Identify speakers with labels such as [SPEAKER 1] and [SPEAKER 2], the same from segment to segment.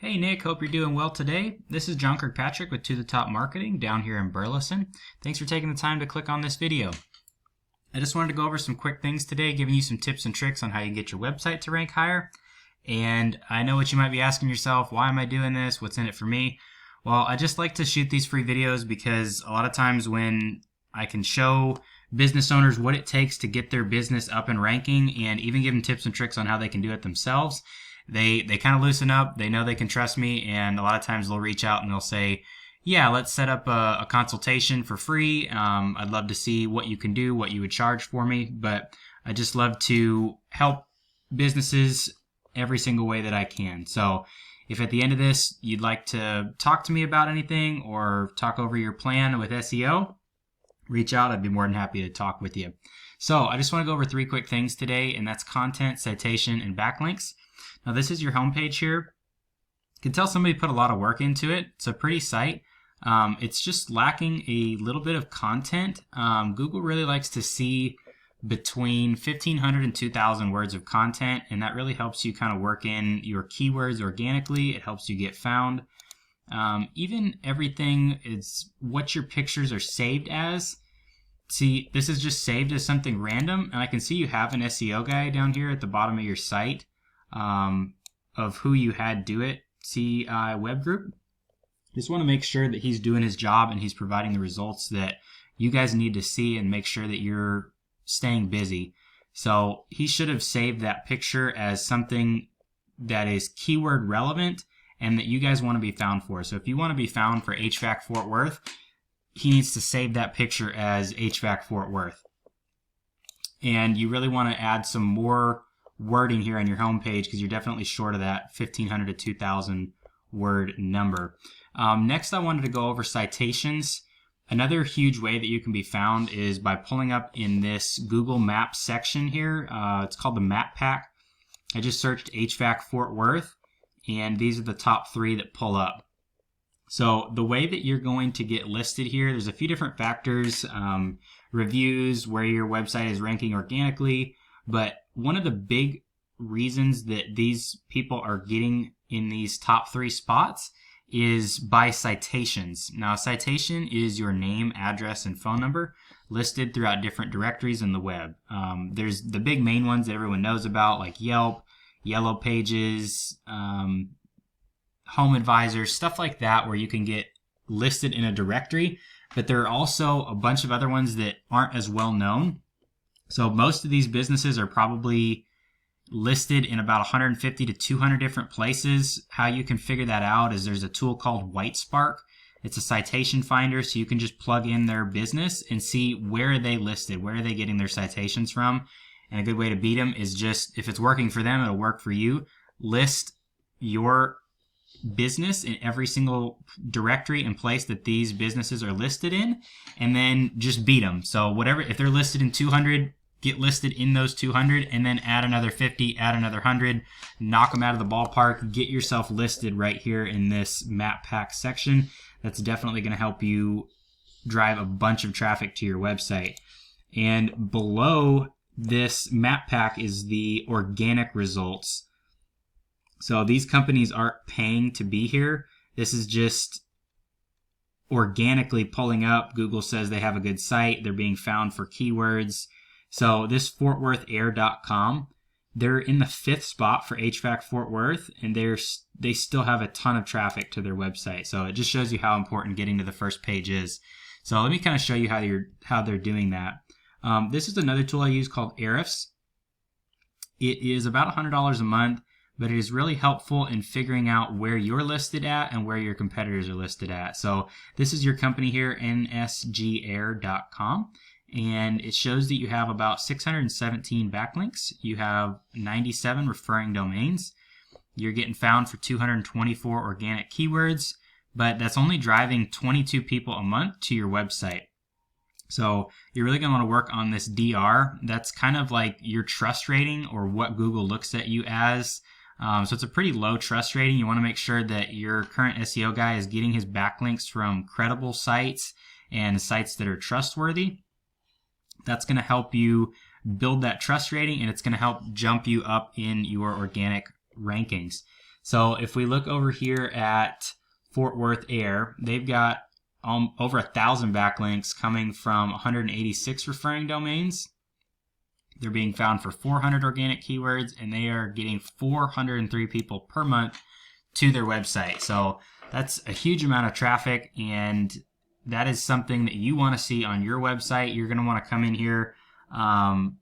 [SPEAKER 1] Hey Nick, hope you're doing well today. This is John Kirkpatrick with To The Top Marketing down here in Burleson. Thanks for taking the time to click on this video. I just wanted to go over some quick things today, giving you some tips and tricks on how you can get your website to rank higher. And I know what you might be asking yourself, why am I doing this? What's in it for me? Well, I just like to shoot these free videos because a lot of times when I can show business owners what it takes to get their business up and ranking and even give them tips and tricks on how they can do it themselves, they kind of loosen up. They know they can trust me, and a lot of times they'll reach out and they'll say, yeah, let's set up a consultation for free. I'd love to see what you can do, what you would charge for me. But I just love to help businesses every single way that I can. So if at the end of this you'd like to talk to me about anything or talk over your plan with SEO, reach out. I'd be more than happy to talk with you. So I just want to go over 3 quick things today, and that's content, citation, and backlinks. Now this is your homepage here. You can tell somebody put a lot of work into it. It's a pretty site. It's just lacking a little bit of content. Google really likes to see between 1,500 and 2,000 words of content, and that really helps you kind of work in your keywords organically. It helps you get found. Even everything is what your pictures are saved as. See, this is just saved as something random, and I can see you have an SEO guy down here at the bottom of your site. Of who you had do it, CI Web Group. Just want to make sure that he's doing his job and he's providing the results that you guys need to see and make sure that you're staying busy. So he should have saved that picture as something that is keyword relevant and that you guys want to be found for. So if you want to be found for HVAC Fort Worth, he needs to save that picture as HVAC Fort Worth. And you really want to add some more wording here on your homepage because you're definitely short of that 1,500 to 2,000 word number. Next, I wanted to go over citations. Another huge way that you can be found is by pulling up in this Google Maps section here. It's called the Map Pack. I just searched HVAC Fort Worth, and these are the top 3 that pull up. So the way that you're going to get listed here, there's a few different factors, reviews, where your website is ranking organically, but one of the big reasons that these people are getting in these top 3 spots is by citations. Now, a citation is your name, address, and phone number listed throughout different directories in the web. There's the big main ones that everyone knows about, like Yelp, Yellow Pages, Home Advisor, stuff like that, where you can get listed in a directory. But there are also a bunch of other ones that aren't as well known. So most of these businesses are probably listed in about 150 to 200 different places. How you can figure that out is there's a tool called Whitespark. It's a citation finder, so you can just plug in their business and see where are they listed, where are they getting their citations from. And a good way to beat them is just, if it's working for them, it'll work for you. List your business in every single directory and place that these businesses are listed in, and then just beat them. So whatever, if they're listed in 200, get listed in those 200, and then add another 50, add another 100, knock them out of the ballpark, get yourself listed right here in this Map Pack section. That's definitely going to help you drive a bunch of traffic to your website. And below this Map Pack is the organic results. So these companies aren't paying to be here. This is just organically pulling up. Google says they have a good site. They're being found for keywords. So this FortWorthAir.com, they're in the 5th spot for HVAC Fort Worth, and they still have a ton of traffic to their website. So it just shows you how important getting to the first page is. So let me kind of show you how they're doing that. This is another tool I use called Ahrefs. It is about $100 a month, but it is really helpful in figuring out where you're listed at and where your competitors are listed at. So this is your company here, NSGAir.com. And it shows that you have about 617 backlinks. You have 97 referring domains. You're getting found for 224 organic keywords, but that's only driving 22 people a month to your website. So you're really going to want to work on this DR. That's kind of like your trust rating, or what Google looks at you as. So it's a pretty low trust rating. You want to make sure that your current SEO guy is getting his backlinks from credible sites and sites that are trustworthy. That's going to help you build that trust rating, and it's going to help jump you up in your organic rankings. So if we look over here at Fort Worth Air, they've got over 1,000 backlinks coming from 186 referring domains. They're being found for 400 organic keywords, and they are getting 403 people per month to their website. So that's a huge amount of traffic, and that is something that you want to see on your website. You're going to want to come in here and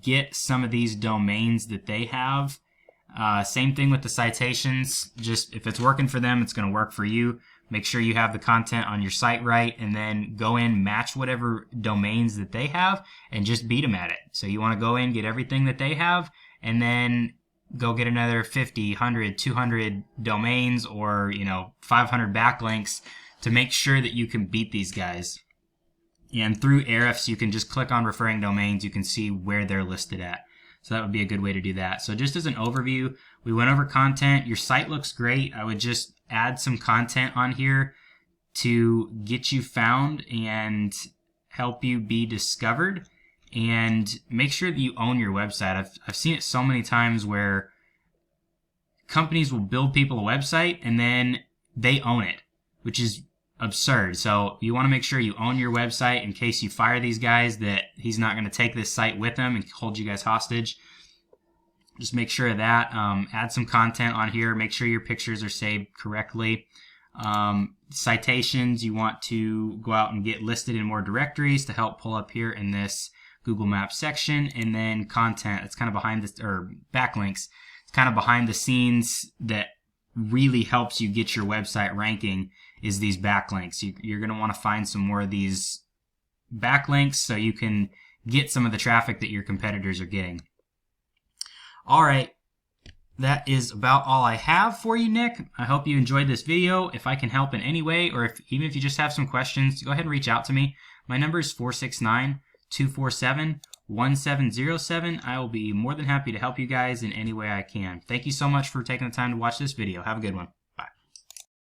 [SPEAKER 1] get some of these domains that they have. Same thing with the citations. Just if it's working for them, it's going to work for you. Make sure you have the content on your site right, and then go in, match whatever domains that they have, and just beat them at it. So you want to go in, get everything that they have, and then go get another 50, 100, 200 domains, or 500 backlinks to make sure that you can beat these guys. And through Ahrefs, you can just click on referring domains. You can see where they're listed at. So that would be a good way to do that. So just as an overview, we went over content. Your site looks great. I would just add some content on here to get you found and help you be discovered. And make sure that you own your website. I've seen it so many times where companies will build people a website and then they own it, which is absurd. So you want to make sure you own your website in case you fire these guys, that he's not going to take this site with him and hold you guys hostage. Just make sure of that. Add some content on here. Make sure your pictures are saved correctly. Citations, you want to go out and get listed in more directories to help pull up here in this Google Maps section. And then content, it's kind of behind this, or backlinks, it's kind of behind the scenes that really helps you get your website ranking, is these backlinks. You're going to want to find some more of these backlinks so you can get some of the traffic that your competitors are getting. All right, that is about all I have for you, Nick. I hope you enjoyed this video. If I can help in any way, or even if you just have some questions, go ahead and reach out to me. My number is 469-247-1707. I will be more than happy to help you guys in any way I can. Thank you so much for taking the time to watch this video. Have a good one.